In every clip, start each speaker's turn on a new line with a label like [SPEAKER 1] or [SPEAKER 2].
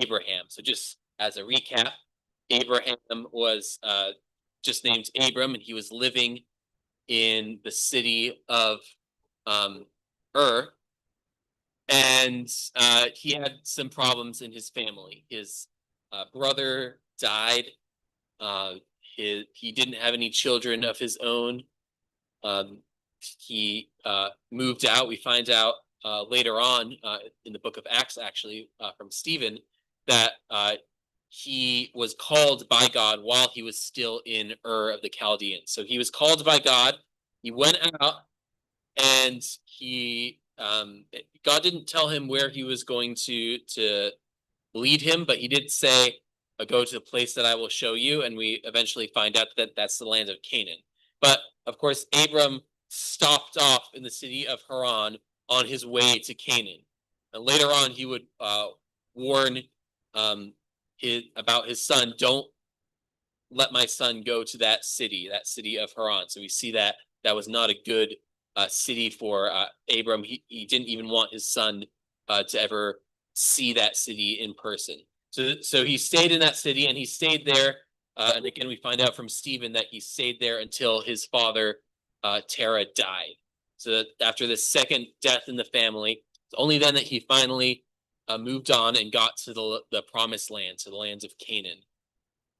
[SPEAKER 1] Abraham. So just as a recap, Abraham was just named Abram, and he was living in the city of um, Ur, and he had some problems in his family. His brother died. Uh, he didn't have any children of his own. Um, he moved out. We find out later on in the book of Acts, actually, from Stephen, that he was called by God while he was still in Ur of the Chaldeans. So he was called by God. He went out, and God didn't tell him where he was going to lead him, but he did say, "Go to the place that I will show you." And we eventually find out that that's the land of Canaan. But of course, Abram stopped off in the city of Haran on his way to Canaan. And later on, he would warn about his son. Don't let my son go to that city of Haran. So we see that that was not a good city for Abram. He didn't even want his son to ever see that city in person. So he stayed in that city, and he stayed there. And again, we find out from Stephen that he stayed there until his father, Terah, died. So after the second death in the family, it's only then that he finally moved on and got to the promised land, to the lands of Canaan.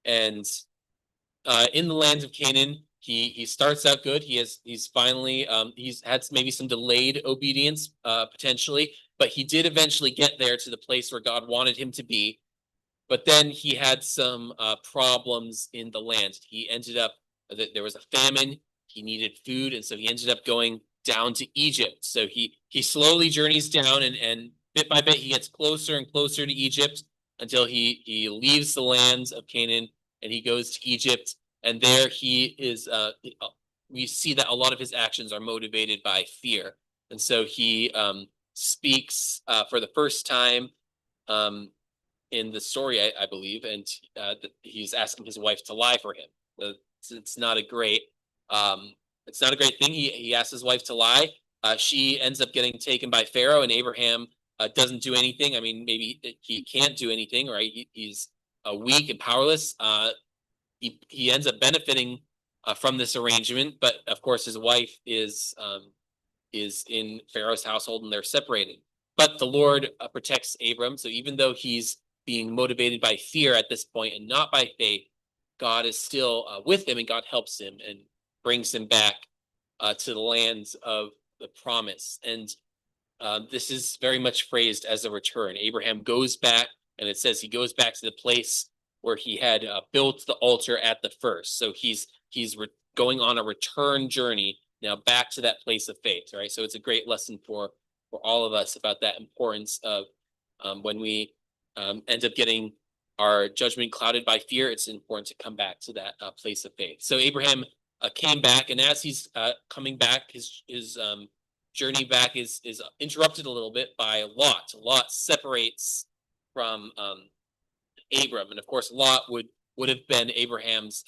[SPEAKER 1] And in the lands of Canaan, he starts out good. He's finally he's had maybe some delayed obedience potentially, but he did eventually get there to the place where God wanted him to be. But then he had some problems in the land. He ended up there was a famine. He needed food, and so he ended up going down to Egypt. So he slowly journeys down, and bit by bit he gets closer and closer to Egypt until he leaves the lands of Canaan and he goes to Egypt. And there he is. We see that a lot of his actions are motivated by fear, and so he speaks for the first time in the story, I believe, and he's asking his wife to lie for him. It's not a great thing. He asks his wife to lie. She ends up getting taken by Pharaoh, and Abraham doesn't do anything. I mean, maybe he can't do anything, right? He's weak and powerless. He ends up benefiting from this arrangement, but of course his wife is in Pharaoh's household, and they're separated. But the Lord protects Abram. So even though he's being motivated by fear at this point and not by faith, God is still with him, and God helps him and brings him back to the lands of the promise. And this is very much phrased as a return. Abraham goes back, and it says he goes back to the place where he had built the altar at the first. So he's going on a return journey now back to that place of faith, right? So it's a great lesson for all of us about that importance of when we end up getting our judgment clouded by fear, it's important to come back to that place of faith. So Abraham came back, and as he's coming back, his journey back is interrupted a little bit by Lot. Lot separates from Abram, and of course Lot would have been Abraham's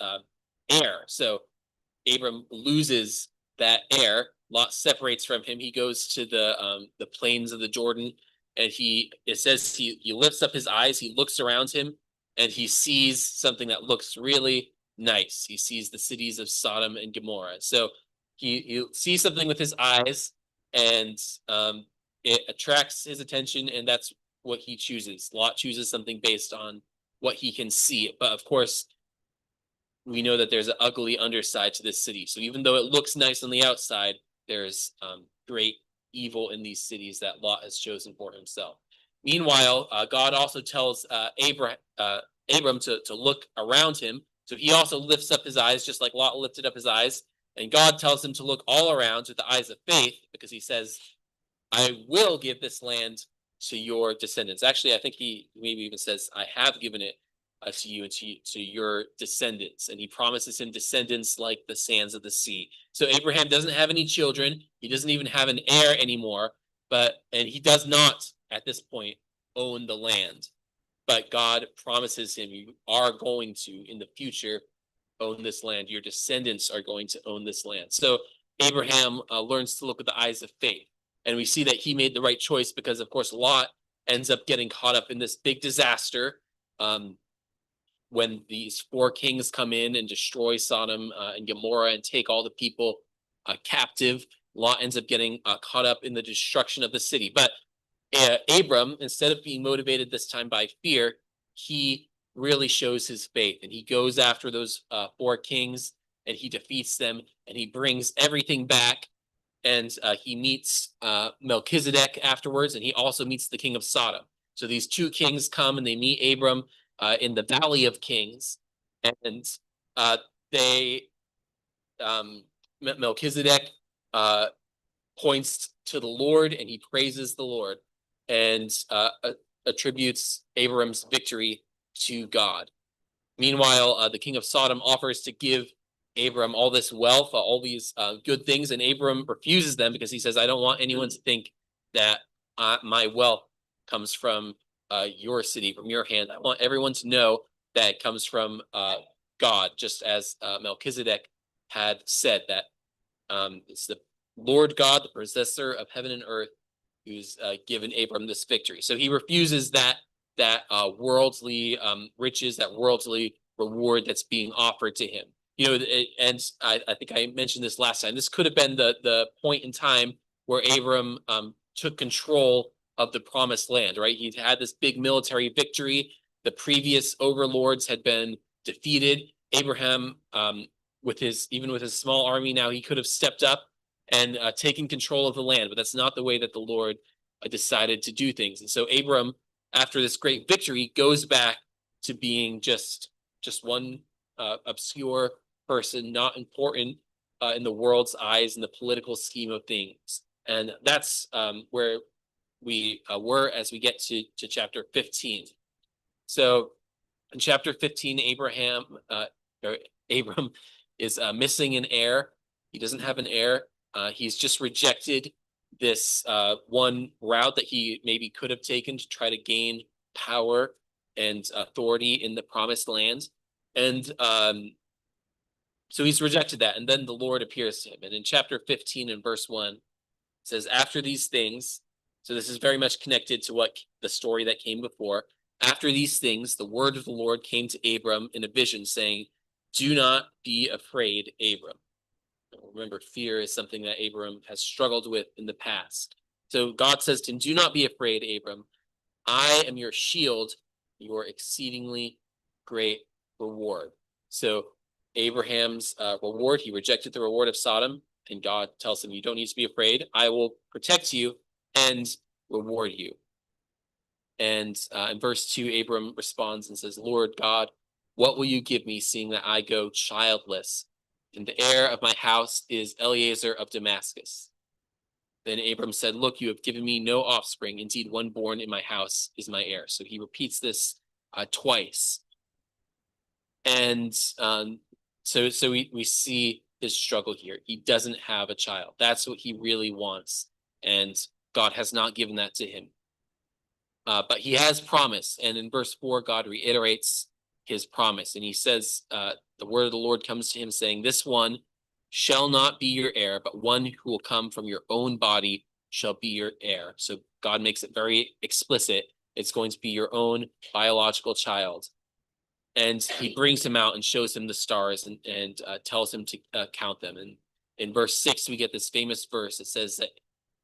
[SPEAKER 1] heir. So Abram loses that heir. Lot separates from him. He goes to the plains of the Jordan, and it says he lifts up his eyes. He looks around him, and he sees something that looks really nice. He sees the cities of Sodom and Gomorrah. So he sees something with his eyes, and it attracts his attention, and that's what he chooses. Lot chooses something based on what he can see. But of course, we know that there's an ugly underside to this city. So even though it looks nice on the outside, there's great evil in these cities that Lot has chosen for himself. Meanwhile, God also tells Abram to look around him. So he also lifts up his eyes, just like Lot lifted up his eyes. And God tells him to look all around with the eyes of faith, because he says, I will give this land to your descendants. Actually, I think he maybe even says, I have given it to you and to your descendants. And he promises him descendants like the sands of the sea. So Abraham doesn't have any children. He doesn't even have an heir anymore. And he does not, at this point, own the land. But God promises him, you are going to, in the future, own this land. Your descendants are going to own this land. So Abraham learns to look with the eyes of faith. And we see that he made the right choice because, of course, Lot ends up getting caught up in this big disaster. When these four kings come in and destroy Sodom and Gomorrah and take all the people captive, Lot ends up getting caught up in the destruction of the city. But Abram, instead of being motivated this time by fear, he really shows his faith, and he goes after those four kings, and he defeats them, and he brings everything back. And he meets Melchizedek afterwards, and he also meets the king of Sodom. So these two kings come and they meet Abram in the Valley of Kings, and they Melchizedek points to the Lord, and he praises the Lord, and attributes Abram's victory to God. Meanwhile, the king of Sodom offers to give Abram all this wealth, all these good things, and Abram refuses them because he says, I don't want anyone to think that my wealth comes from your city, from your hand. I want everyone to know that it comes from God, just as Melchizedek had said, that it's the Lord God, the possessor of heaven and earth, who's given Abram this victory. So he refuses that worldly riches, that worldly reward that's being offered to him. You know, and I think I mentioned this last time. This could have been the point in time where Abram took control of the promised land, right? He'd had this big military victory. The previous overlords had been defeated. Abraham, with his small army, now he could have stepped up and taken control of the land, but that's not the way that the Lord decided to do things. And so Abram, after this great victory, goes back to being just one obscure person, not important in the world's eyes, in the political scheme of things. And that's where we were as we get to chapter 15. So in chapter 15, Abram is missing an heir. He doesn't have an heir. He's just rejected this one route that he maybe could have taken to try to gain power and authority in the promised land. And so he's rejected that. And then the Lord appears to him. And in chapter 15 and verse 1, it says, after these things, so this is very much connected to what the story that came before. After these things, the word of the Lord came to Abram in a vision, saying, do not be afraid, Abram. Remember, fear is something that Abram has struggled with in the past. So God says to him, do not be afraid, Abram. I am your shield, your exceedingly great reward. So Abraham's reward, he rejected the reward of Sodom, and God tells him, you don't need to be afraid. I will protect you and reward you. And in verse 2, Abram responds and says, Lord God, what will you give me, seeing that I go childless? And the heir of my house is Eliezer of Damascus. Then Abram said, look, you have given me no offspring. Indeed, one born in my house is my heir. So he repeats this twice. And so we see his struggle here. He doesn't have a child. That's what he really wants. And God has not given that to him. But he has promised. And in verse 4, God reiterates his promise. And he says, the word of the Lord comes to him saying, this one shall not be your heir, but one who will come from your own body shall be your heir. So God makes it very explicit. It's going to be your own biological child. And he brings him out and shows him the stars and tells him to count them. And in verse 6, we get this famous verse. It says that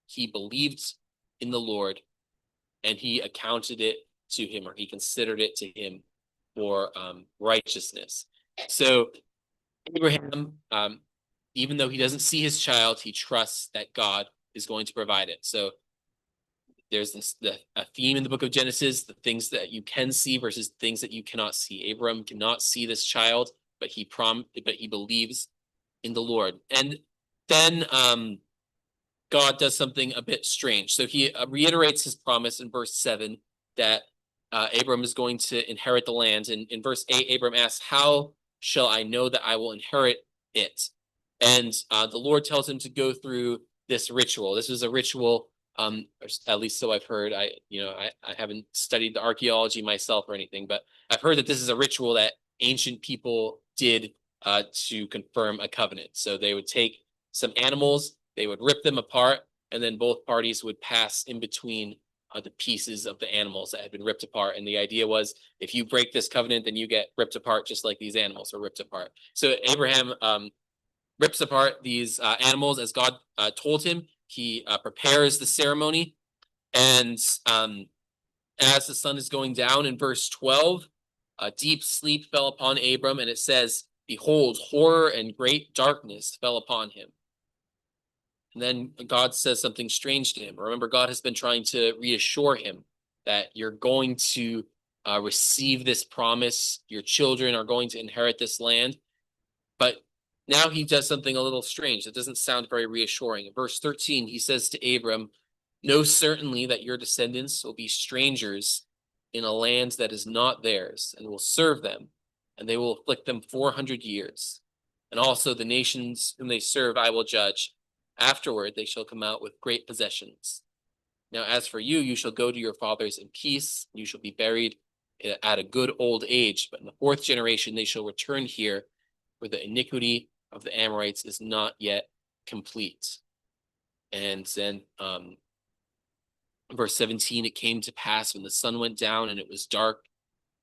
[SPEAKER 1] he believed in the Lord and he accounted it to him, or he considered it to him for righteousness. So Abraham, even though he doesn't see his child, he trusts that God is going to provide it. So there's a theme in the book of Genesis, the things that you can see versus things that you cannot see. Abraham cannot see this child, but he believes in the Lord. And then God does something a bit strange. So he reiterates his promise in verse 7 that Abram is going to inherit the land. And in verse 8, Abram asks, how shall I know that I will inherit it? And the Lord tells him to go through this ritual. This is a ritual, at least so I've heard. I haven't studied the archaeology myself or anything, but I've heard that this is a ritual that ancient people did to confirm a covenant. So they would take some animals, they would rip them apart, and then both parties would pass in between the pieces of the animals that had been ripped apart. And the idea was, if you break this covenant, then you get ripped apart just like these animals are ripped apart. So Abraham rips apart these animals as God told him. He prepares the ceremony, and as the sun is going down in verse 12, a deep sleep fell upon Abram, and it says, "Behold, horror and great darkness fell upon him." And then God says something strange to him. Remember, God has been trying to reassure him that you're going to receive this promise. Your children are going to inherit this land. But now he does something a little strange. It doesn't sound very reassuring. In verse 13, he says to Abram, "Know certainly that your descendants will be strangers in a land that is not theirs, and will serve them, and they will afflict them 400 years. And also the nations whom they serve I will judge. Afterward they shall come out with great possessions. Now as for you, you shall go to your fathers in peace. You shall be buried at a good old age. But in the fourth generation they shall return here, where the iniquity of the Amorites is not yet complete." And then verse 17, "It came to pass when the sun went down and it was dark,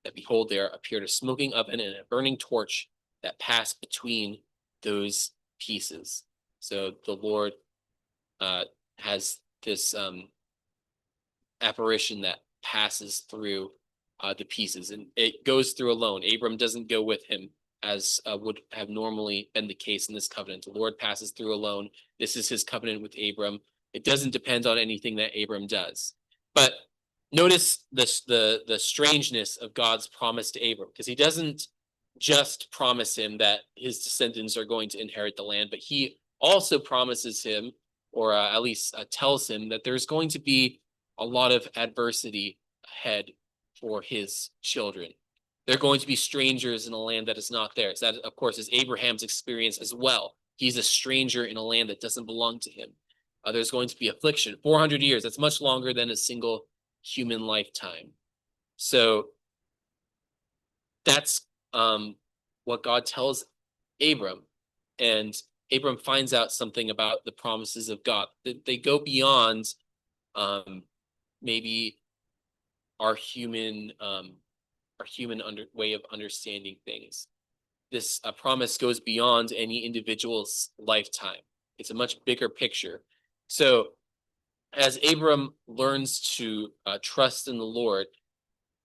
[SPEAKER 1] that behold, there appeared a smoking oven and a burning torch that passed between those pieces." So the Lord has this apparition that passes through the pieces, and it goes through alone. Abram doesn't go with him, as would have normally been the case in this covenant. The Lord passes through alone. This is his covenant with Abram. It doesn't depend on anything that Abram does. But notice the strangeness of God's promise to Abram, because he doesn't just promise him that his descendants are going to inherit the land, but he also promises him, or at least tells him, that there's going to be a lot of adversity ahead for his children. They're going to be strangers in a land that is not theirs. That, of course, is Abraham's experience as well. He's a stranger in a land that doesn't belong to him. There's going to be affliction. 400 years, that's much longer than a single human lifetime. So that's what God tells Abram. And Abram finds out something about the promises of God. They go beyond maybe our human way of understanding things. This promise goes beyond any individual's lifetime. It's a much bigger picture. So as Abram learns to trust in the Lord,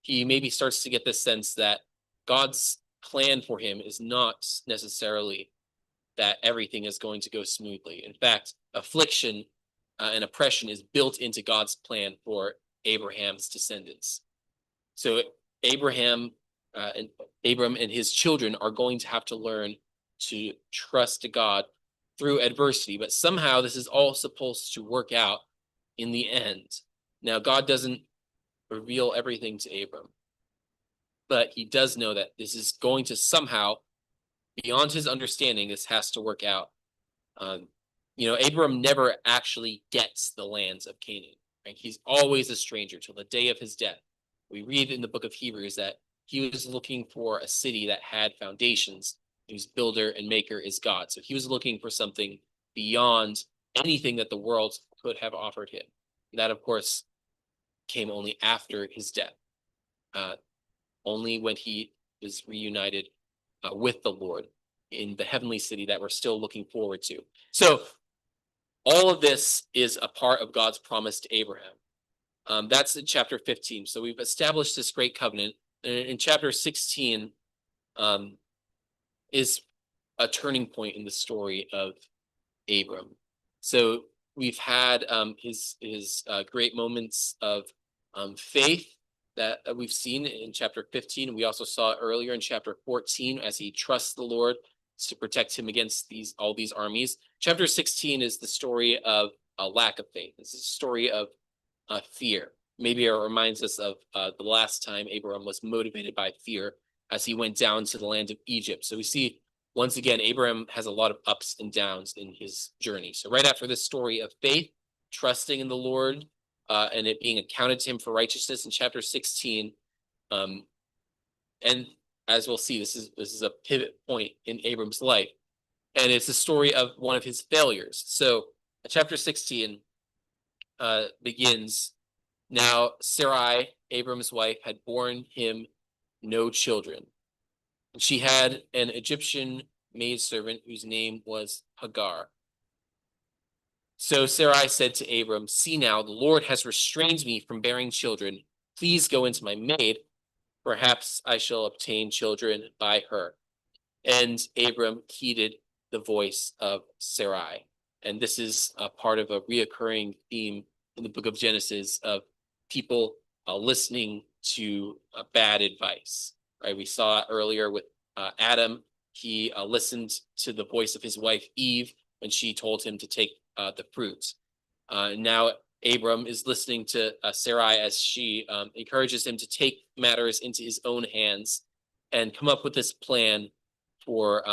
[SPEAKER 1] he maybe starts to get the sense that God's plan for him is not necessarily that everything is going to go smoothly. In fact, affliction and oppression is built into God's plan for Abraham's descendants. So Abram and his children are going to have to learn to trust God through adversity, but somehow this is all supposed to work out in the end. Now, God doesn't reveal everything to Abram, but he does know that this is going to somehow, beyond his understanding, this has to work out. Abram never actually gets the lands of Canaan. Right? He's always a stranger till the day of his death. We read in the book of Hebrews that he was looking for a city that had foundations, whose builder and maker is God. So he was looking for something beyond anything that the world could have offered him. That, of course, came only after his death, only when he was reunited with the Lord in the heavenly city that we're still looking forward to. So all of this is a part of God's promise to Abraham. That's in chapter 15. So we've established this great covenant. In chapter 16 is a turning point in the story of Abram. So we've had his great moments of faith that we've seen in chapter 15. We also saw earlier in chapter 14 as he trusts the Lord to protect him against all these armies. Chapter 16 is the story of a lack of faith. It's a story of fear. Maybe it reminds us of the last time Abraham was motivated by fear as he went down to the land of Egypt. So we see, once again, Abraham has a lot of ups and downs in his journey. So right after this story of faith, trusting in the Lord, and it being accounted to him for righteousness in chapter 16, and as we'll see, this is a pivot point in Abram's life, and it's the story of one of his failures. So chapter 16 begins Now Sarai, Abram's wife, had borne him no children. She had an Egyptian maidservant whose name was Hagar. So Sarai said to Abram, "See now, the Lord has restrained me from bearing children. Please go into my maid. Perhaps I shall obtain children by her." And Abram heeded the voice of Sarai. And this is a part of a reoccurring theme in the book of Genesis of people listening to bad advice. Right? We saw it earlier with Adam. He listened to the voice of his wife Eve when she told him to take the fruit. Now Abram is listening to Sarai as she encourages him to take matters into his own hands and come up with this plan for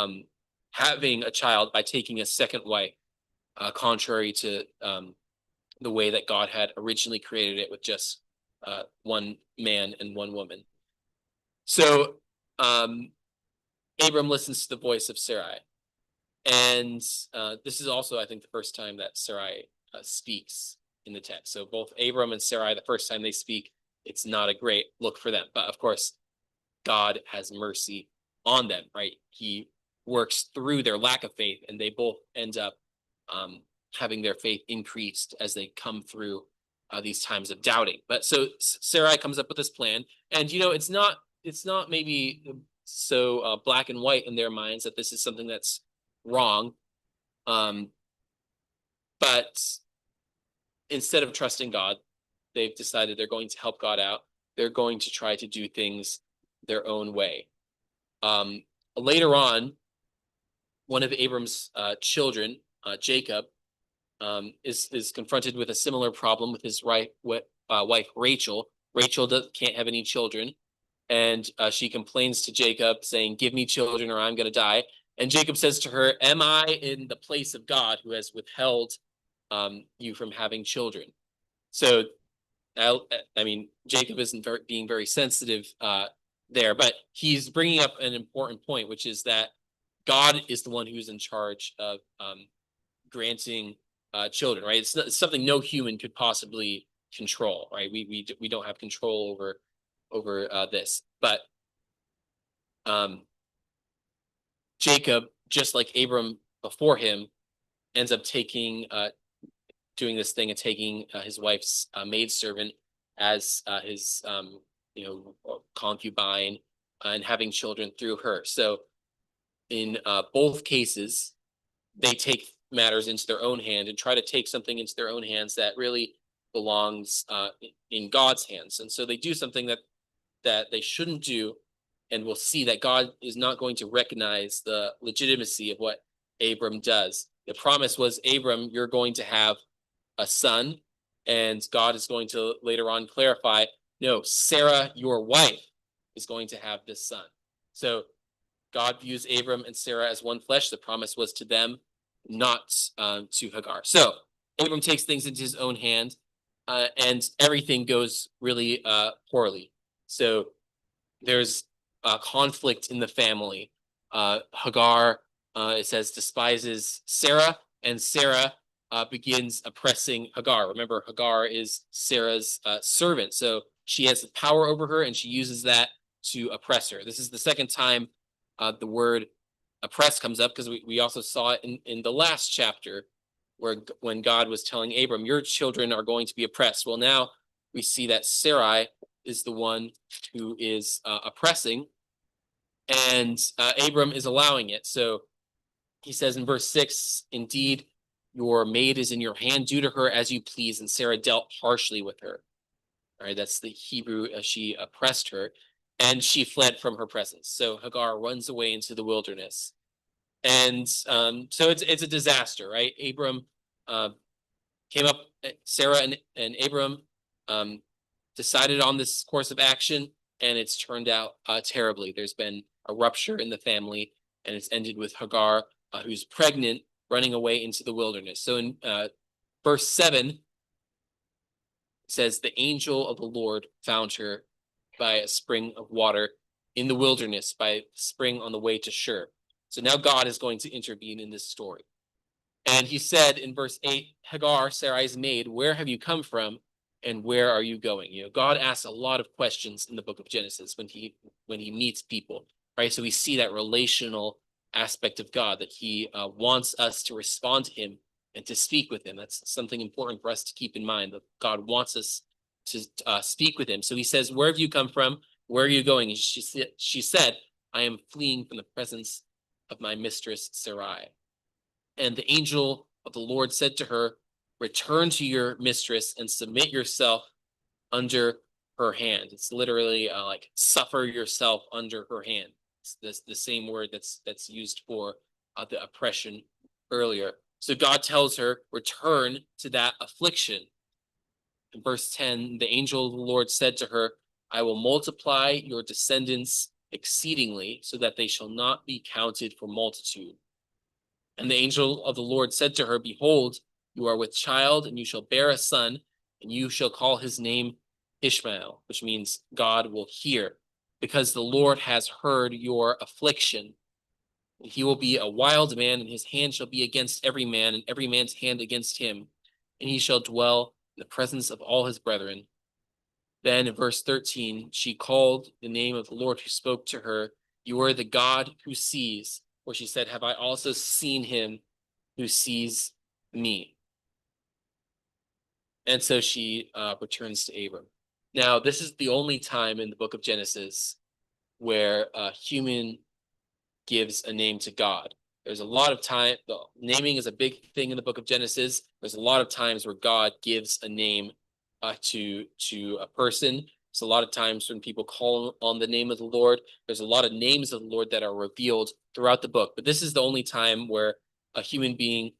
[SPEAKER 1] having a child by taking a second wife, contrary to the way that God had originally created it with just one man and one woman. So Abram listens to the voice of Sarai. And this is also, I think, the first time that Sarai speaks in the text. So both Abram and Sarai, the first time they speak, it's not a great look for them. But of course, God has mercy on them, right? He works through their lack of faith, and they both end up having their faith increased as they come through these times of doubting. But so Sarai comes up with this plan, and it's not maybe so black and white in their minds that this is something that's wrong, but instead of trusting God, they've decided they're going to help God out. They're going to try to do things their own way. Later on, one of Abram's children, Jacob, is confronted with a similar problem with his wife Rachel. Rachel can't have any children, and she complains to Jacob, saying, "Give me children, or I'm going to die." And Jacob says to her, "Am I in the place of God, who has withheld you from having children?" So, I mean, Jacob isn't being very sensitive there, but he's bringing up an important point, which is that God is the one who's in charge of granting children, right? It's something no human could possibly control, right? We don't have control over this, but Jacob, just like Abram before him, ends up doing this thing and taking his wife's maidservant as his concubine and having children through her. So in both cases, they take matters into their own hand and try to take something into their own hands that really belongs in God's hands. And so they do something that they shouldn't do, and we'll see that God is not going to recognize the legitimacy of what Abram does. The promise was, Abram, you're going to have a son, and God is going to later on clarify, no, Sarah, your wife, is going to have this son. So God views Abram and Sarah as one flesh. The promise was to them, not to Hagar. So Abram takes things into his own hand, and everything goes really poorly. So there's conflict in the family. Hagar, it says, despises Sarah, and Sarah begins oppressing Hagar. Remember, Hagar is Sarah's servant, so she has the power over her, and she uses that to oppress her. This is the second time the word oppress comes up, because we also saw it in the last chapter, when God was telling Abram, your children are going to be oppressed. Well, now we see that Sarai is the one who is oppressing, and Abram is allowing it. So he says in verse 6, indeed, your maid is in your hand, do to her as you please. And Sarah dealt harshly with her. All right, that's the Hebrew. She oppressed her, and she fled from her presence. So Hagar runs away into the wilderness. And so it's a disaster, right? Abram came up, Sarah and Abram decided on this course of action, and it's turned out terribly. There's been a rupture in the family, and it's ended with Hagar, who's pregnant, running away into the wilderness. So in verse 7, it says, the angel of the Lord found her by a spring of water in the wilderness, by a spring on the way to Shur. So now God is going to intervene in this story. And he said in verse 8, Hagar, Sarai's maid, where have you come from? and where are you going? God asks a lot of questions in the book of Genesis when he meets people, right? So we see that relational aspect of God, that he wants us to respond to him and to speak with him. That's something important for us to keep in mind, that God wants us to speak with him. So he says, where have you come from? Where are you going? And she said, I am fleeing from the presence of my mistress Sarai. And the angel of the Lord said to her, return to your mistress and submit yourself under her hand. It's literally like suffer yourself under her hand. It's the same word that's used for the oppression earlier. So God tells her, return to that affliction. In verse 10, the angel of the Lord said to her, I will multiply your descendants exceedingly, so that they shall not be counted for multitude. And the angel of the Lord said to her, behold, you are with child, and you shall bear a son, and you shall call his name Ishmael, which means God will hear, because the Lord has heard your affliction. He will be a wild man, and his hand shall be against every man, and every man's hand against him. And he shall dwell in the presence of all his brethren. Then in verse 13, she called the name of the Lord who spoke to her, you are the God who sees. Where she said, have I also seen him who sees me? And so she returns to Abram. Now, this is the only time in the book of Genesis where a human gives a name to God. There's a lot of time, the naming is a big thing in the book of Genesis. There's a lot of times where God gives a name to a person. It's a lot of times when people call on the name of the Lord. There's a lot of names of the Lord that are revealed throughout the book. But this is the only time where a human being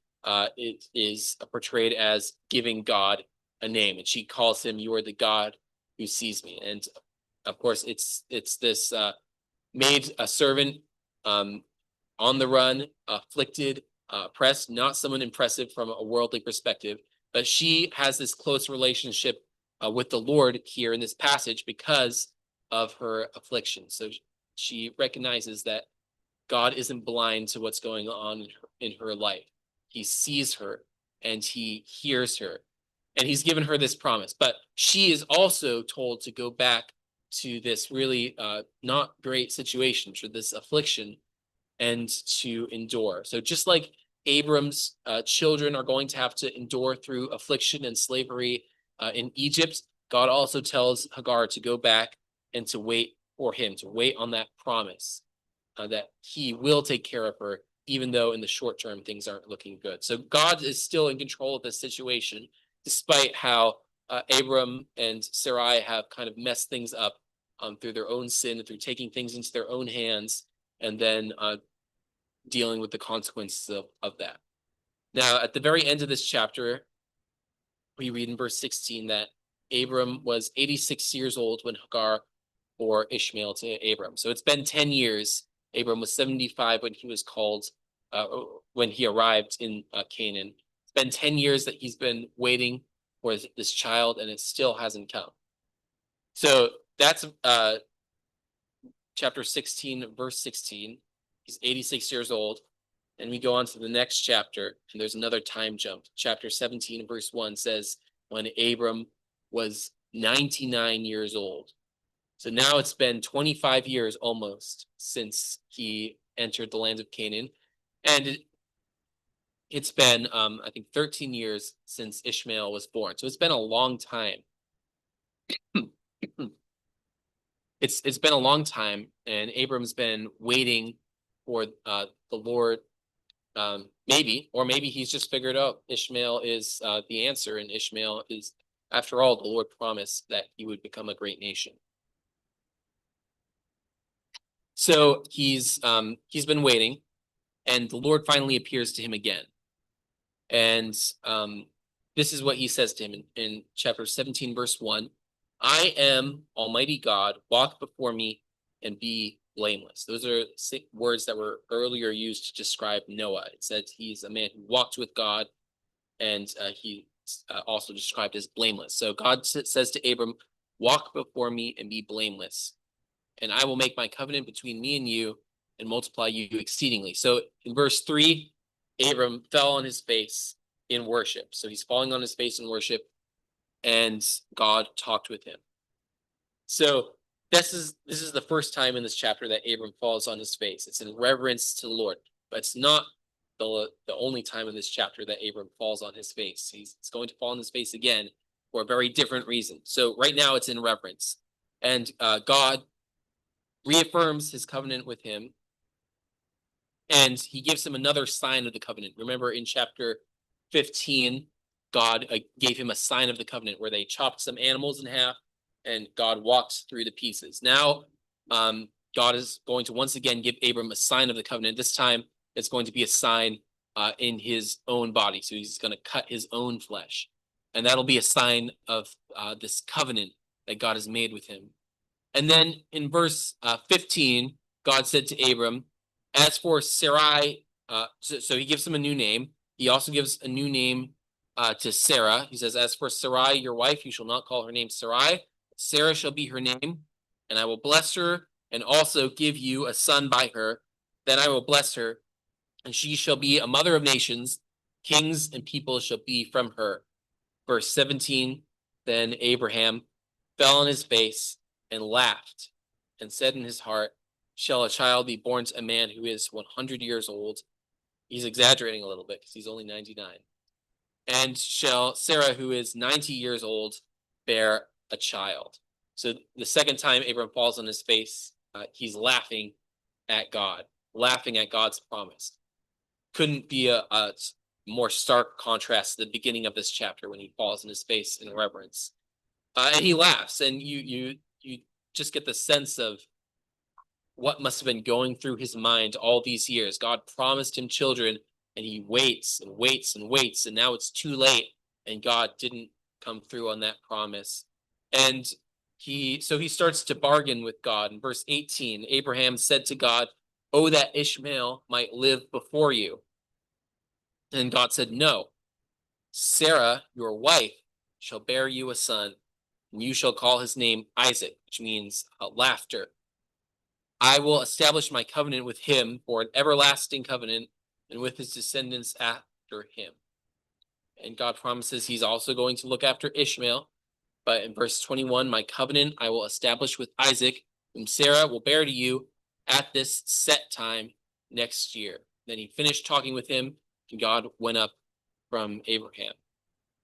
[SPEAKER 1] is portrayed as giving God a name. And she calls him, you are the God who sees me. And of course, it's this maid, a servant, on the run, afflicted, oppressed, not someone impressive from a worldly perspective, but she has this close relationship with the Lord here in this passage because of her affliction. So she recognizes that God isn't blind to what's going on in her life. He sees her and he hears her, and he's given her this promise. But she is also told to go back to this really not great situation, to this affliction, and to endure. So just like Abram's children are going to have to endure through affliction and slavery in Egypt, God also tells Hagar to go back and to wait for him, to wait on that promise that he will take care of her, even though in the short term things aren't looking good. So God is still in control of this situation, despite how Abram and Sarai have kind of messed things up through their own sin, through taking things into their own hands, and then dealing with the consequences of that. Now, at the very end of this chapter, we read in verse 16 that Abram was 86 years old when Hagar bore Ishmael to Abram. So it's been 10 years. Abram was 75 when he was called, when he arrived in Canaan. It's been 10 years that he's been waiting for this child, and it still hasn't come. So that's chapter 16, verse 16. He's 86 years old. And we go on to the next chapter, and there's another time jump. Chapter 17, verse 1 says, when Abram was 99 years old. So now it's been 25 years almost since he entered the land of Canaan. And it's been, I think, 13 years since Ishmael was born. So it's been a long time. It's been a long time, and Abram's been waiting for the Lord. Maybe he's just figured out Ishmael is the answer, and Ishmael is, after all, the Lord promised that he would become a great nation. So he's been waiting, and the Lord finally appears to him again. And this is what he says to him in chapter 17, verse 1. I am Almighty God, walk before me and be blameless. Those are words that were earlier used to describe Noah. It said he's a man who walked with God, and he also described as blameless. So God says to Abram, walk before me and be blameless, and I will make my covenant between me and you and multiply you exceedingly. So in verse 3, Abram fell on his face in worship. So he's falling on his face in worship. and God talked with him. So this is the first time in this chapter that Abram falls on his face. It's in reverence to the Lord, but it's not the only time in this chapter that Abram falls on his face. He's going to fall on his face again for a very different reason. So right now it's in reverence, and God reaffirms his covenant with him, and he gives him another sign of the covenant. Remember in chapter 15, God gave him a sign of the covenant where they chopped some animals in half and God walked through the pieces. Now, God is going to once again give Abram a sign of the covenant. This time, it's going to be a sign in his own body. So he's going to cut his own flesh. And that'll be a sign of this covenant that God has made with him. And then in verse 15, God said to Abram, as for Sarai, so he gives him a new name. He also gives a new name to Sarah. He says, as for Sarai, your wife, you shall not call her name Sarai. Sarah shall be her name, and I will bless her and also give you a son by her. Then I will bless her, and she shall be a mother of nations. Kings and people shall be from her. Verse 17, then Abraham fell on his face and laughed and said in his heart, shall a child be born to a man who is 100 years old? He's exaggerating a little bit because he's only 99. And shall Sarah, who is 90 years old, bear a child? So the second time Abram falls on his face, he's laughing at God, laughing at God's promise. Couldn't be a more stark contrast to the beginning of this chapter when he falls on his face in reverence. And he laughs, and you just get the sense of what must have been going through his mind all these years. God promised him children, and he waits and waits and waits, and now it's too late, and God didn't come through on that promise. And he starts to bargain with God. In verse 18, Abraham said to God, oh, that Ishmael might live before you. And God said, no, Sarah, your wife, shall bear you a son, and you shall call his name Isaac, which means laughter. I will establish my covenant with him for an everlasting covenant, and with his descendants after him. And God promises he's also going to look after Ishmael. But in verse 21, my covenant I will establish with Isaac, whom Sarah will bear to you at this set time next year. Then he finished talking with him, and God went up from Abraham.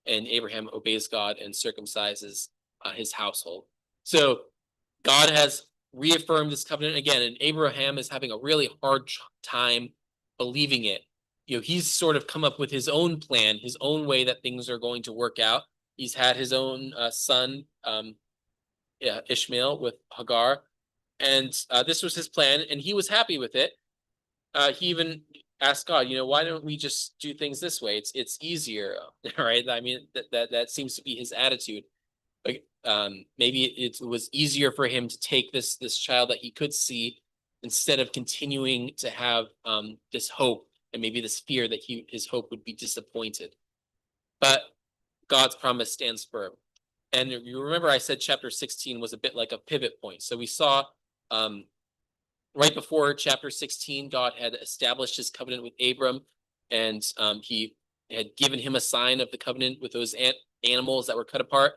[SPEAKER 1] And Abraham obeys God and circumcises his household. So God has reaffirmed this covenant again, and Abraham is having a really hard time believing it. He's sort of come up with his own plan, his own way that things are going to work out. He's had his own son, Ishmael, with Hagar, and this was his plan, and he was happy with it. He even asked God, why don't we just do things this way? It's easier, right? I mean, that seems to be his attitude. Like, maybe it was easier for him to take this child that he could see instead of continuing to have this hope and maybe this fear that his hope would be disappointed. But God's promise stands firm. And you remember I said chapter 16 was a bit like a pivot point. So we saw right before chapter 16, God had established his covenant with Abram, and he had given him a sign of the covenant with those animals that were cut apart.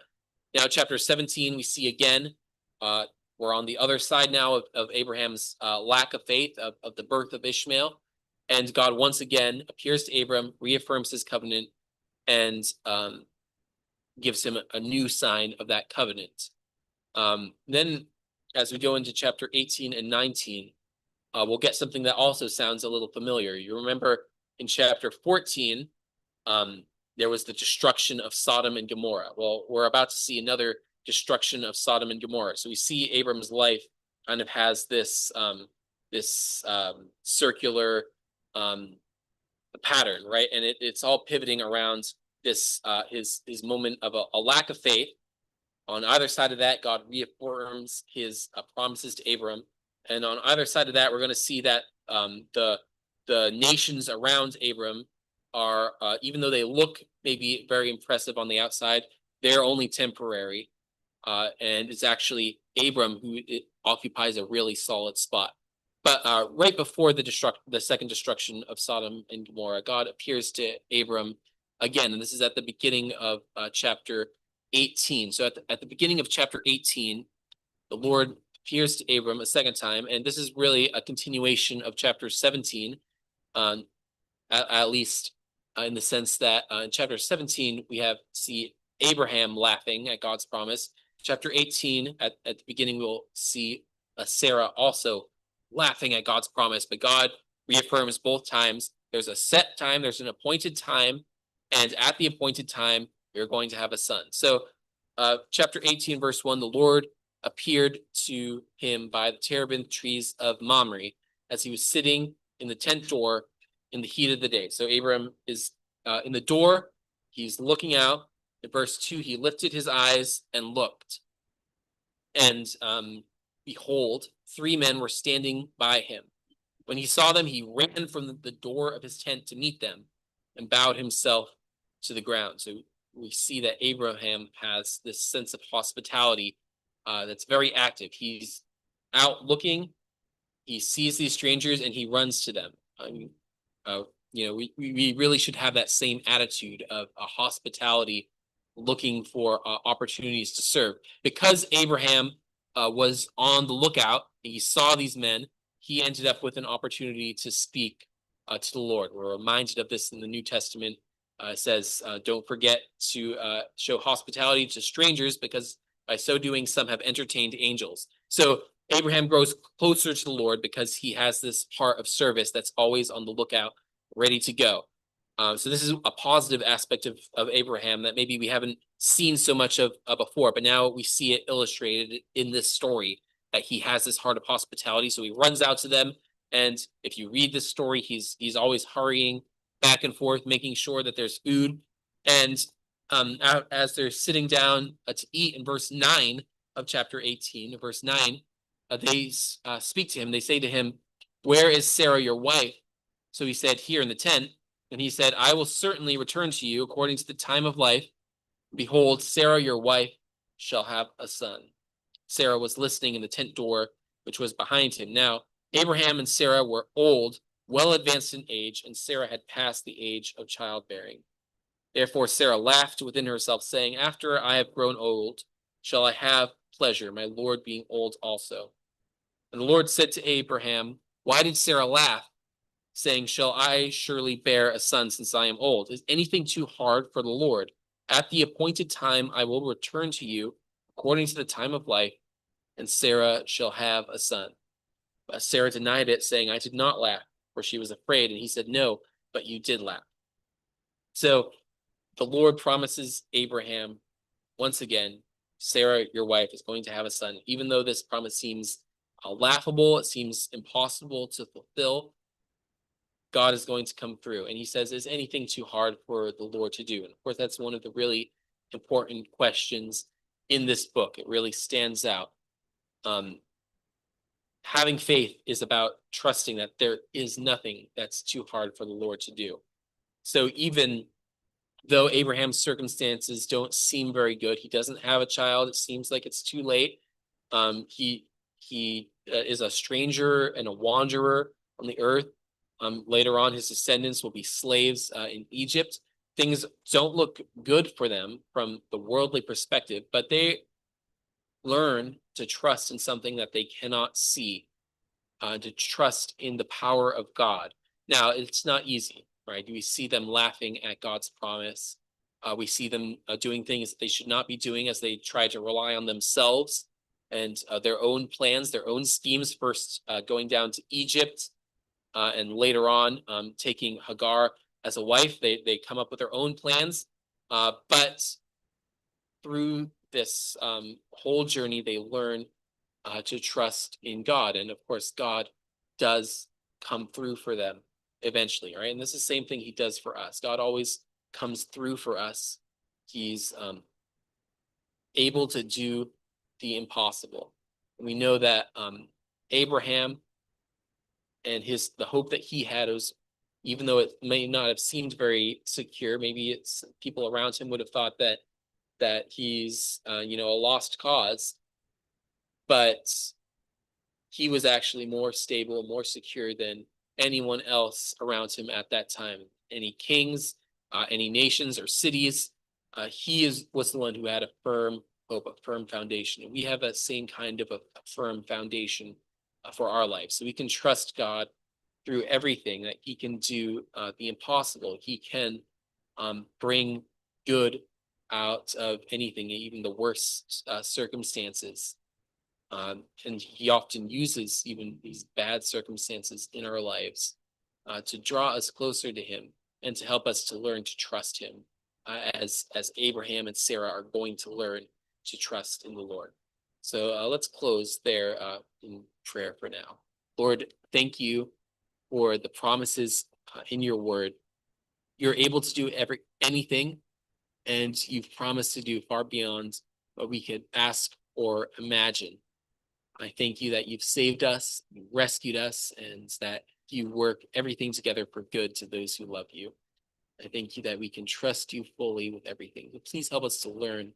[SPEAKER 1] Now, chapter 17, we see again, we're on the other side now of Abraham's lack of faith, of the birth of Ishmael. And God once again appears to Abram, reaffirms his covenant, and gives him a new sign of that covenant. Then, as we go into chapter 18 and 19, we'll get something that also sounds a little familiar. You remember in chapter 14, there was the destruction of Sodom and Gomorrah. Well, we're about to see another destruction of Sodom and Gomorrah. So we see Abram's life kind of has this circular pattern, right? And it's all pivoting around this his moment of a lack of faith. On either side of that, God reaffirms his promises to Abram, and on either side of that, we're going to see that the nations around Abram are, even though they look maybe very impressive on the outside, they're only temporary, and it's actually Abram who occupies a really solid spot. But right before the second destruction of Sodom and Gomorrah, God appears to Abram again, and this is at the beginning of chapter 18. So at the beginning of chapter 18, the Lord appears to Abram a second time, and this is really a continuation of chapter 17, um, at least in the sense that in chapter 17 we see Abraham laughing at God's promise. Chapter 18, at the beginning, we'll see Sarah also laughing at God's promise, but God reaffirms both times. There's a set time, there's an appointed time, and at the appointed time, you're going to have a son. So chapter 18, verse 1, the Lord appeared to him by the terebinth trees of Mamre as he was sitting in the tent door in the heat of the day. So Abram is in the door. He's looking out. In verse 2, he lifted his eyes and looked. And behold, 3 men were standing by him. When he saw them, he ran from the door of his tent to meet them and bowed himself to the ground. So we see that Abraham has this sense of hospitality that's very active. He's out looking. He sees these strangers and he runs to them. I mean, we really should have that same attitude of hospitality, looking for opportunities to serve. Because Abraham was on the lookout, he saw these men, he ended up with an opportunity to speak to the Lord. We're reminded of this in the New Testament. It says, don't forget to show hospitality to strangers, because by so doing, some have entertained angels. So Abraham grows closer to the Lord because he has this heart of service that's always on the lookout, ready to go. So this is a positive aspect of Abraham that maybe we haven't seen so much of before, but now we see it illustrated in this story, that he has this heart of hospitality. So he runs out to them, and if you read this story, he's always hurrying back and forth, making sure that there's food. And as they're sitting down to eat in verse 9 of chapter 18, verse 9, they speak to him. They say to him, "Where is Sarah, your wife?" So he said, "Here in the tent." And he said, "I will certainly return to you according to the time of life. Behold, Sarah, your wife, shall have a son." Sarah was listening in the tent door, which was behind him. Now, Abraham and Sarah were old, well advanced in age, and Sarah had passed the age of childbearing. Therefore Sarah laughed within herself, saying, "After I have grown old, shall I have pleasure, my Lord being old also?" And the Lord said to Abraham, "Why did Sarah laugh, saying, shall I surely bear a son since I am old? Is anything too hard for the Lord? At the appointed time I will return to you according to the time of life, and Sarah shall have a son." But Sarah denied it, saying, "I did not laugh," for she was afraid. And he said, "No, but you did laugh." So the Lord promises Abraham once again, Sarah, your wife, is going to have a son. Even though this promise seems laughable, it seems impossible to fulfill, God is going to come through. And he says, is anything too hard for the Lord to do? And of course, that's one of the really important questions in this book. It really stands out. Having faith is about trusting that there is nothing that's too hard for the Lord to do. So even though Abraham's circumstances don't seem very good, he doesn't have a child. It seems like it's too late. He is a stranger and a wanderer on the earth. Later on, his descendants will be slaves in Egypt. Things don't look good for them from the worldly perspective, but they learn to trust in something that they cannot see, to trust in the power of God. Now, it's not easy, right? We see them laughing at God's promise. We see them doing things that they should not be doing as they try to rely on themselves and their own plans, their own schemes, first going down to Egypt and later on taking Hagar as a wife. They come up with their own plans, but through this whole journey, they learn to trust in God. And of course, God does come through for them eventually, right? And this is the same thing he does for us. God always comes through for us. He's able to do the impossible. And we know that Abraham and the hope that he had was, even though it may not have seemed very secure, maybe it's people around him would have thought that he's a lost cause, but he was actually more stable, more secure than anyone else around him at that time. Any kings, any nations or cities, was the one who had a firm hope, a firm foundation. And we have that same kind of a firm foundation for our life. So we can trust God through everything, that he can do the impossible. He can bring good out of anything, even the worst circumstances. And he often uses even these bad circumstances in our lives to draw us closer to him and to help us to learn to trust him, as Abraham and Sarah are going to learn to trust in the Lord. So let's close there in prayer for now. Lord, thank you for the promises in your word. You're able to do anything, and you've promised to do far beyond what we could ask or imagine. I thank you that you've saved us, you rescued us, and that you work everything together for good to those who love you. I thank you that we can trust you fully with everything. But please help us to learn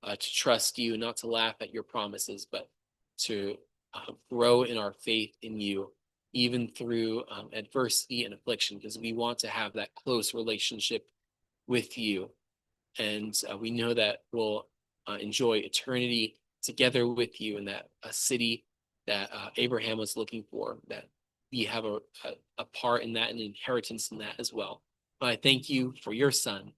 [SPEAKER 1] to trust you, not to laugh at your promises, but to grow in our faith in you, even through adversity and affliction, because we want to have that close relationship with you. And we know that we'll enjoy eternity together with you in that a city that Abraham was looking for, that we have a part in that, an inheritance in that as well. But I thank you for your son,